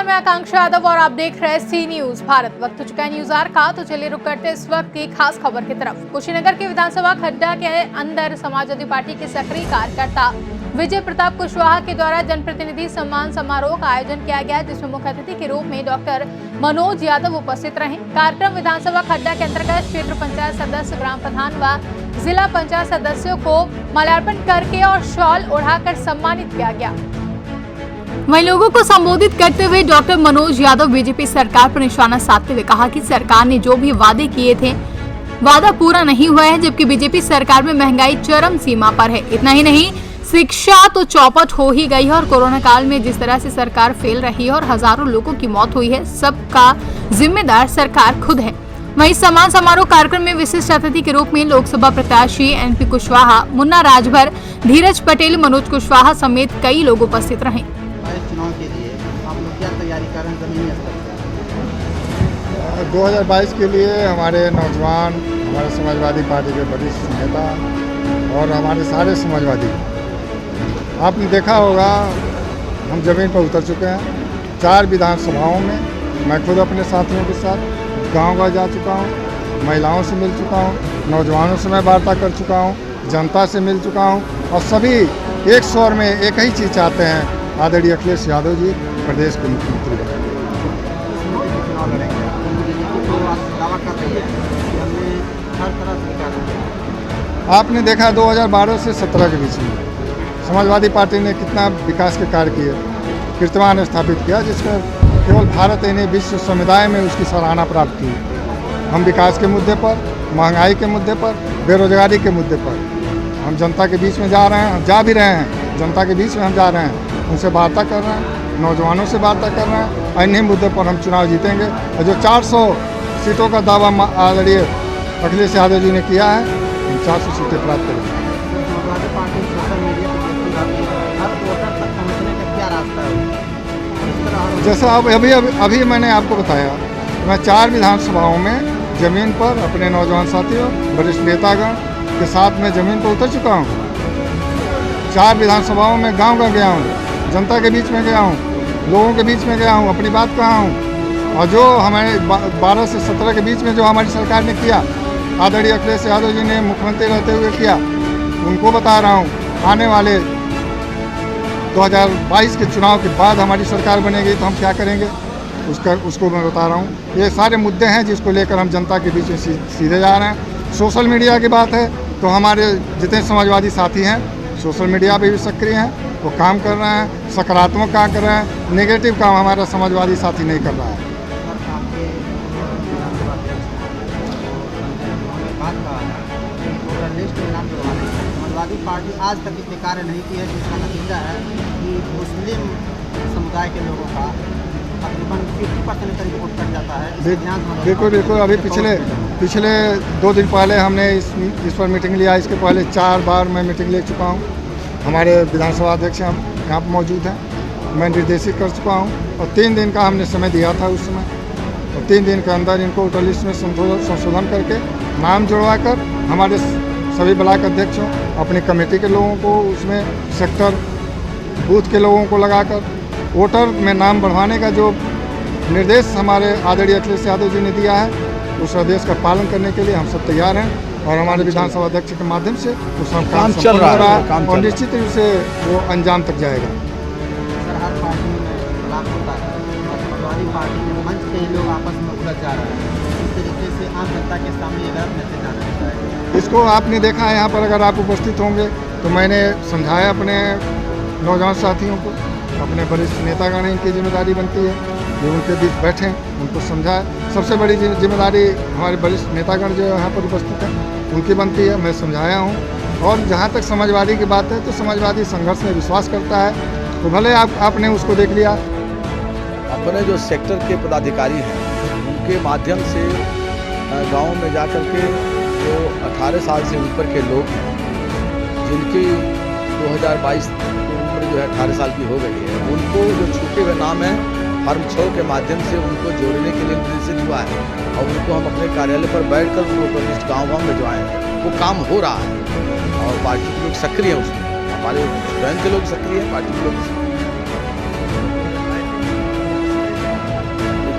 मैं आकांक्षा यादव और आप देख रहे हैं सी न्यूज भारत। वक्त हो चुका है न्यूज आर का, तो चलिए रुक करते इस वक्त की खास खबर की तरफ। कुशीनगर के विधानसभा खड्डा के अंदर समाजवादी पार्टी के सक्रिय कार्यकर्ता विजय प्रताप कुशवाहा के द्वारा जनप्रतिनिधि सम्मान समारोह का आयोजन किया गया, जिसमें मुख्य अतिथि के रूप में डॉक्टर मनोज यादव उपस्थित रहे। कार्यक्रम विधानसभा खड्डा के अंतर्गत क्षेत्र पंचायत सदस्य, ग्राम प्रधान व जिला पंचायत सदस्यों को माल्यार्पण करके और शॉल ओढ़ाकर सम्मानित किया गया। वहीं लोगों को संबोधित करते हुए डॉक्टर मनोज यादव बीजेपी सरकार पर निशाना साधते हुए कहा कि सरकार ने जो भी वादे किए थे वादा पूरा नहीं हुआ है, जबकि बीजेपी सरकार में महंगाई चरम सीमा पर है। इतना ही नहीं, शिक्षा तो चौपट हो ही गई है और कोरोना काल में जिस तरह से सरकार फेल रही है और हजारों लोगों की मौत हुई है, सबका जिम्मेदार सरकार खुद है। वहीं सम्मान समारोह कार्यक्रम में विशिष्ट अतिथि के रूप में लोकसभा प्रत्याशी एनपी कुशवाहा, मुन्ना राजभर, धीरज पटेल, मनोज कुशवाहा समेत कई लोग उपस्थित रहे। चुनाव के लिए आप लोग क्या तैयारी कर रहे हैं जमीनी स्तर पर? 2022 के लिए हमारे नौजवान, हमारे समाजवादी पार्टी के वरिष्ठ नेता और हमारे सारे समाजवादी, आपने देखा होगा हम जमीन पर उतर चुके हैं। 4 विधानसभाओं में मैं खुद अपने साथियों के साथ गांव जा चुका हूं, महिलाओं से मिल चुका हूं, नौजवानों से मैं वार्ता कर चुका हूं, जनता से मिल चुका हूं और सभी एक स्वर में एक ही चीज़ चाहते हैं, आदरणीय अखिलेश यादव जी प्रदेश के मुख्यमंत्री बने। आपने देखा 2012 से 17 के बीच में समाजवादी पार्टी ने कितना विकास के कार्य किए, कीर्तिमान स्थापित किया, जिसमें केवल भारत ही नहीं विश्व समुदाय में उसकी सराहना प्राप्त की। हम विकास के मुद्दे पर, महंगाई के मुद्दे पर, बेरोजगारी के मुद्दे पर हम जनता के बीच में जा रहे हैं, जा भी रहे हैं, जनता के बीच में हम जा रहे हैं, उनसे वार्ता कर रहे हैं, नौजवानों से वार्ता कर रहे हैं। इन्हीं मुद्दे पर हम चुनाव जीतेंगे और जो 400 सीटों का दावा आदरणीय अखिलेश यादव जी ने किया है, हम 400 सीटें प्राप्त करेंगे। जैसा अभी मैंने आपको बताया, मैं 4 विधानसभाओं में जमीन पर अपने नौजवान साथियों, वरिष्ठ नेतागण के साथ में जमीन पर उतर चुका हूँ। 4 विधानसभाओं में गांव गया हूँ, जनता के बीच में गया हूँ, लोगों के बीच में गया हूँ, अपनी बात कहा हूँ। और जो हमारे 12 से 17 के बीच में जो हमारी सरकार ने किया, आदरणीय अखिलेश यादव जी ने मुख्यमंत्री रहते हुए किया, उनको बता रहा हूँ। आने वाले 2022 के चुनाव के बाद हमारी सरकार बनेगी तो हम क्या करेंगे, उसको मैं बता रहा हूँ। ये सारे मुद्दे हैं जिसको लेकर हम जनता के बीच में सीधे जा रहे हैं। सोशल मीडिया की बात है तो हमारे जितने समाजवादी साथी हैं सोशल मीडिया पे भी सक्रिय हैं, वो काम कर रहे हैं, सकारात्मक काम कर रहे हैं, नेगेटिव काम हमारा समाजवादी साथी नहीं कर रहा है। समाजवादी पार्टी आज तक इतने कार्य नहीं की है, जिसका नतीजा है कि मुस्लिम समुदाय के लोगों का तकरीबन 50% करीब वोट कट जाता है। बिल्कुल अभी पिछले 2 दिन पहले हमने इस पर मीटिंग लिया। इसके पहले 4 बार मैं मीटिंग ले चुका हूँ। हमारे विधानसभा अध्यक्ष हम यहाँ पर मौजूद हैं, मैं निर्देशित कर चुका हूँ और 3 दिन का हमने समय दिया था उस समय, और 3 दिन के अंदर इनको वोटर लिस्ट में संशोधन करके नाम जुड़वा कर हमारे सभी ब्लॉक अध्यक्षों, अपनी कमेटी के लोगों को, उसमें सेक्टर बूथ के लोगों को लगाकर वोटर में नाम बढ़वाने का जो निर्देश हमारे आदरणीय अखिलेश यादव जी ने दिया है, उस आदेश का पालन करने के लिए हम सब तैयार हैं और हमारे विधानसभा अध्यक्ष के माध्यम से उस काम चल रहा है और निश्चित रूप से वो अंजाम तक जाएगा। सर, हर पार्टी में लाभ होता है और समाजवादी पार्टी में मंच के ही लोग आपस में उलझ जा रहे हैं। इस तरीके से आम जनता के सामने ये गलत मैसेज जाना चाहिए। इसको आपने देखा है यहाँ पर, अगर आप उपस्थित होंगे तो मैंने समझाया अपने नौजवान साथियों को, अपने वरिष्ठ नेतागण, इनकी जिम्मेदारी बनती है जो उनके बीच बैठें, उनको समझाएं। सबसे बड़ी जिम्मेदारी हमारे वरिष्ठ नेतागण जो यहाँ पर उपस्थित हैं उनकी बनती है, मैं समझाया हूँ। और जहाँ तक समाजवादी की बात है तो समाजवादी संघर्ष में विश्वास करता है, तो भले आपने उसको देख लिया। अपने जो सेक्टर के पदाधिकारी हैं उनके माध्यम से गाँव में जा कर के जो 18 साल से ऊपर के लोग हैं, जिनकी 2022 उम्र जो है 18 साल की हो गई है, उनको जो छूटे हुए नाम है फॉर्म 6 के माध्यम से उनको जोड़ने के लिए निर्देशित हुआ है और उनको हम अपने कार्यालय पर बैठकर उनको लिस्ट गाँव भिजवाएँ। वो काम हो रहा है और पार्टी के लोग सक्रिय हैं उसमें, हमारे स्वयं के लोग सक्रिय हैं, पार्टी के लोग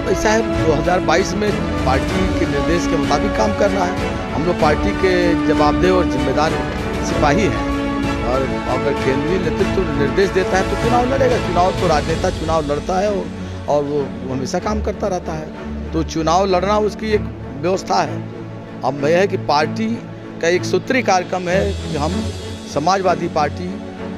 अब ऐसा है 2022 में पार्टी के निर्देश के मुताबिक काम करना है। हम लोग पार्टी के जवाबदेह और जिम्मेदार सिपाही हैं और अगर केंद्रीय नेतृत्व निर्देश देता है तो चुनाव लड़ेगा। चुनाव तो राजनेता चुनाव लड़ता है और वो हमेशा काम करता रहता है, तो चुनाव लड़ना उसकी एक व्यवस्था है। अब यह है कि पार्टी का एक सूत्री कार्यक्रम है कि हम समाजवादी पार्टी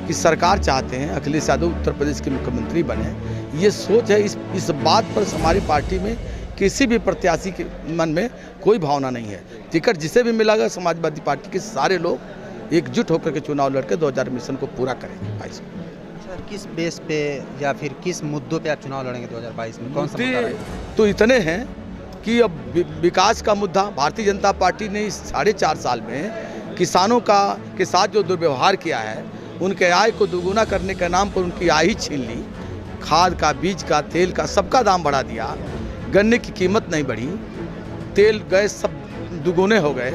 की सरकार चाहते हैं, अखिलेश यादव उत्तर प्रदेश के मुख्यमंत्री बने। ये सोच है, इस बात पर हमारी पार्टी में किसी भी प्रत्याशी के मन में कोई भावना नहीं है। टिकट जिसे भी मिलेगा समाजवादी पार्टी के सारे लोग एकजुट होकर के चुनाव लड़के 2000 मिशन को पूरा करेंगे। 22 सर, किस बेस पे या फिर किस मुद्दों पे आप चुनाव लड़ेंगे 2022 में? कौन सा मुद्दा रहेगा? तो इतने हैं कि अब विकास का मुद्दा, भारतीय जनता पार्टी ने इस 4.5 साल में किसानों के साथ जो दुर्व्यवहार किया है, उनके आय को दुगुना करने के नाम पर उनकी आय ही छीन ली। खाद का, बीज का, तेल का सबका दाम बढ़ा दिया, गन्ने की कीमत नहीं बढ़ी, तेल गैस सब दुगुने हो गए।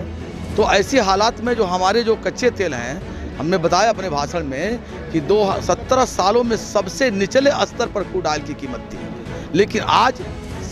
तो ऐसी हालात में जो हमारे जो कच्चे तेल हैं, हमने बताया अपने भाषण में कि 17 सालों में सबसे निचले स्तर पर क्रूड ऑयल की कीमत थी, लेकिन आज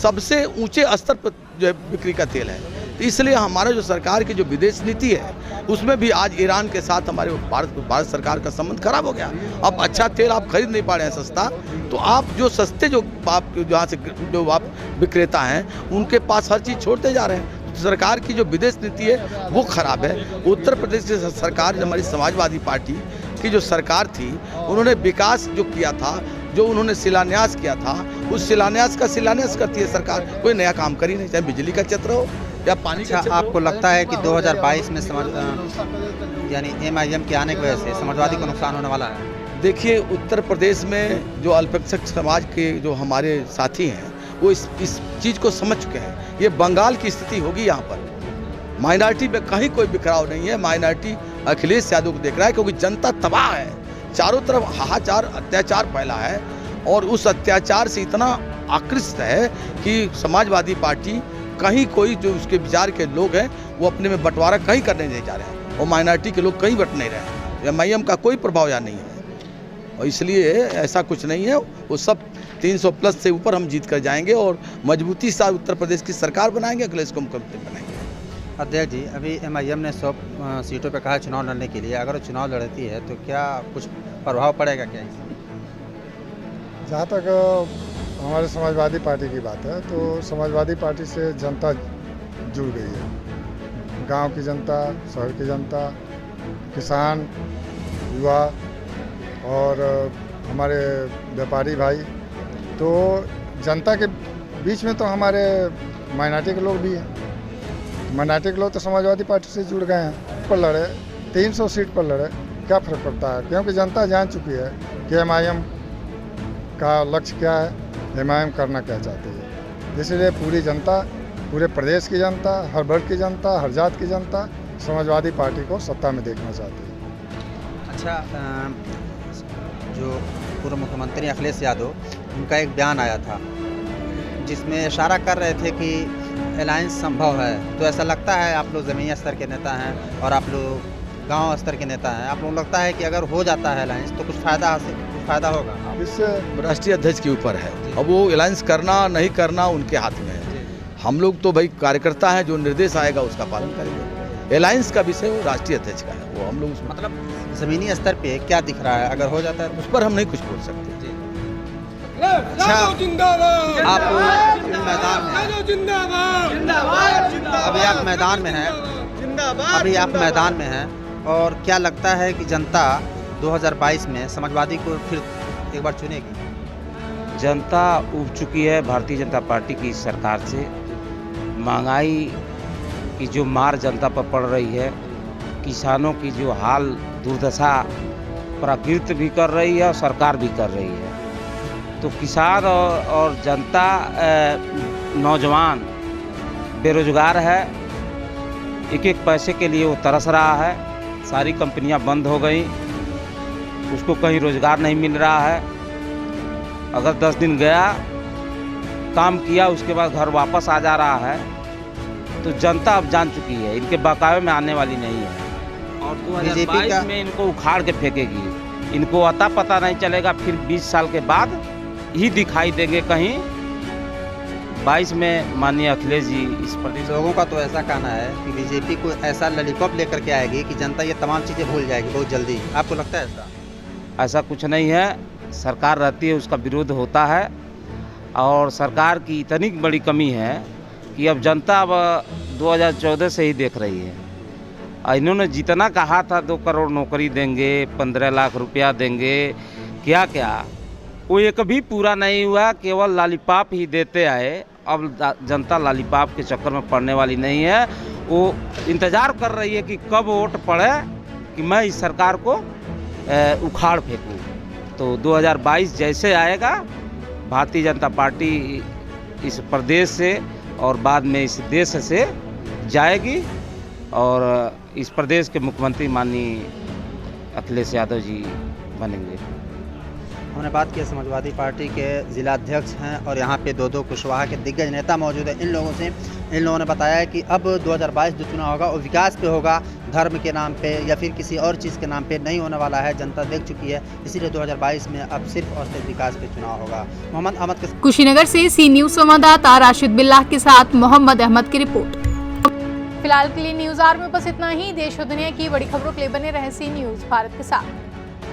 सबसे ऊंचे स्तर पर जो है बिक्री का तेल है। तो इसलिए हमारा जो सरकार की जो विदेश नीति है, उसमें भी आज ईरान के साथ हमारे भारत सरकार का संबंध खराब हो गया। अब अच्छा तेल आप खरीद नहीं पा रहे हैं सस्ता, तो आप जो सस्ते जो आप जहाँ से जो आप विक्रेता हैं उनके पास हर चीज़ छोड़ते जा रहे हैं। तो सरकार की जो विदेश नीति है वो खराब है। उत्तर प्रदेश की सरकार, हमारी समाजवादी पार्टी की जो सरकार थी, उन्होंने विकास जो किया था, जो उन्होंने शिलान्यास किया था, उस शिलान्यास का शिलान्यास करती है सरकार, कोई नया काम करी नहीं, चाहे बिजली का क्षेत्र हो या पानी का क्षेत्र हो। आपको लगता है कि 2022 में यानी MIM के आने की वजह से समाजवादी को नुकसान होने वाला है? देखिए, उत्तर प्रदेश में जो अल्पसंख्यक समाज के जो हमारे साथी हैं वो इस चीज़ को समझ चुके हैं। ये बंगाल की स्थिति होगी, यहाँ पर माइनॉरिटी में कहीं कोई बिखराव नहीं है। माइनॉरिटी अखिलेश यादव को देख रहा है, क्योंकि जनता तबाह है, चारों तरफ हाहाकार अत्याचार फैला है और उस अत्याचार से इतना आकृष्ट है कि समाजवादी पार्टी कहीं कोई जो उसके विचार के लोग हैं वो अपने में बंटवारा कहीं करने नहीं जा रहे हैं और माइनॉरिटी के लोग कहीं बट नहीं रहे हैं। MIM का कोई प्रभाव यहाँ नहीं है और इसलिए ऐसा कुछ नहीं है। वो सब 300 प्लस से ऊपर हम जीत कर जाएंगे और मजबूती से उत्तर प्रदेश की सरकार बनाएंगे, अखिलेश को मुख्यमंत्री बनाएंगे। अध्यक्ष जी, अभी MIM ने 100 सीटों पर कहा चुनाव लड़ने के लिए, अगर वो चुनाव लड़ती है तो क्या कुछ प्रभाव पड़ेगा क्या? जहाँ तक हमारे समाजवादी पार्टी की बात है तो समाजवादी पार्टी से जनता जुड़ गई है। गांव की जनता, शहर की जनता, किसान, युवा और हमारे व्यापारी भाई, तो जनता के बीच में तो हमारे माइनॉरिटी के लोग भी हैं। माइनॉरिटी के लोग तो समाजवादी पार्टी से जुड़ गए हैं। पर लड़े 300 सीट पर लड़े, क्या फ़र्क पड़ता है? क्योंकि जनता जान चुकी है कि MIM का लक्ष्य क्या है, MIM करना क्या चाहती है। इसलिए पूरी जनता, पूरे प्रदेश की जनता, हर वर्ग की जनता, हर जात की जनता समाजवादी पार्टी को सत्ता में देखना चाहती है। अच्छा, जो पूर्व मुख्यमंत्री अखिलेश यादव, उनका एक बयान आया था जिसमें इशारा कर रहे थे कि अलायंस संभव है। तो ऐसा लगता है, आप लोग ज़मीनी स्तर के नेता हैं और आप लोग गांव स्तर के नेता हैं, आप लोग लगता है कि अगर हो जाता है अलायंस तो कुछ फ़ायदा होगा? इससे राष्ट्रीय अध्यक्ष के ऊपर है। अब वो अलायंस करना नहीं करना उनके हाथ में है। हम लोग तो भाई कार्यकर्ता हैं, जो निर्देश आएगा उसका पालन करेंगे। अलायंस का विषय वो राष्ट्रीय अध्यक्ष का है, वो हम लोग मतलब ज़मीनी स्तर पे क्या दिख रहा है, अगर हो जाता है उस पर हम नहीं कुछ बोल सकते। अच्छा, आप मैदान में, अभी आप मैदान में हैं, और क्या लगता है कि जनता 2022 में समाजवादी को फिर एक बार चुनेगी? जनता उब चुकी है भारतीय जनता पार्टी की सरकार से। महंगाई की जो मार जनता पर पड़ रही है, किसानों की जो हाल दुर्दशा प्रकृति भी कर रही है और सरकार भी कर रही है। तो किसान और जनता, नौजवान बेरोजगार है, एक एक पैसे के लिए वो तरस रहा है। सारी कंपनियां बंद हो गई, उसको कहीं रोजगार नहीं मिल रहा है। अगर 10 दिन गया, काम किया, उसके बाद घर वापस आ जा रहा है। तो जनता अब जान चुकी है इनके बकावे में आने वाली नहीं है और 2022 में इनको उखाड़ के फेंकेगी। इनको अता पता नहीं चलेगा, फिर 20 साल के बाद ही दिखाई देंगे कहीं 2022 में माननीय अखिलेश जी इस प्रदेश लोगों का तो ऐसा कहना है कि बीजेपी को ऐसा लॉलीपॉप लेकर के आएगी कि जनता ये तमाम चीज़ें भूल जाएगी बहुत जल्दी। आपको लगता है ऐसा? ऐसा कुछ नहीं है। सरकार रहती है उसका विरोध होता है, और सरकार की इतनी बड़ी कमी है कि अब जनता अब 2014 से ही देख रही है। इन्होंने जितना कहा था 2 करोड़ नौकरी देंगे, 15 लाख रुपया देंगे, क्या क्या वो एक भी पूरा नहीं हुआ, केवल लॉलीपॉप ही देते आए। अब जनता लॉलीपॉप के चक्कर में पड़ने वाली नहीं है। वो इंतज़ार कर रही है कि कब वोट पड़े कि मैं इस सरकार को उखाड़ फेंकूं। तो 2022 जैसे आएगा, भारतीय जनता पार्टी इस प्रदेश से और बाद में इस देश से जाएगी, और इस प्रदेश के मुख्यमंत्री माननीय अखिलेश यादव जी बनेंगे। हमने बात की समाजवादी पार्टी के जिला अध्यक्ष हैं और यहाँ पे 2 कुशवाहा के दिग्गज नेता मौजूद हैं। इन लोगों ने बताया है कि अब 2022 जो चुनाव होगा वो विकास पे होगा, धर्म के नाम पे या फिर किसी और चीज़ के नाम पे नहीं होने वाला है। जनता देख चुकी है, इसीलिए 2022 में अब सिर्फ और सिर्फ विकास पे चुनाव होगा। मोहम्मद अहमद के कुशीनगर से सी न्यूज संवाददाता राशिद बिल्लाह के साथ मोहम्मद अहमद की रिपोर्ट। फिलहाल के लिए न्यूज आवर में बस इतना ही। देश और दुनिया की बड़ी खबरों के लिए बने रहे सी न्यूज भारत के साथ।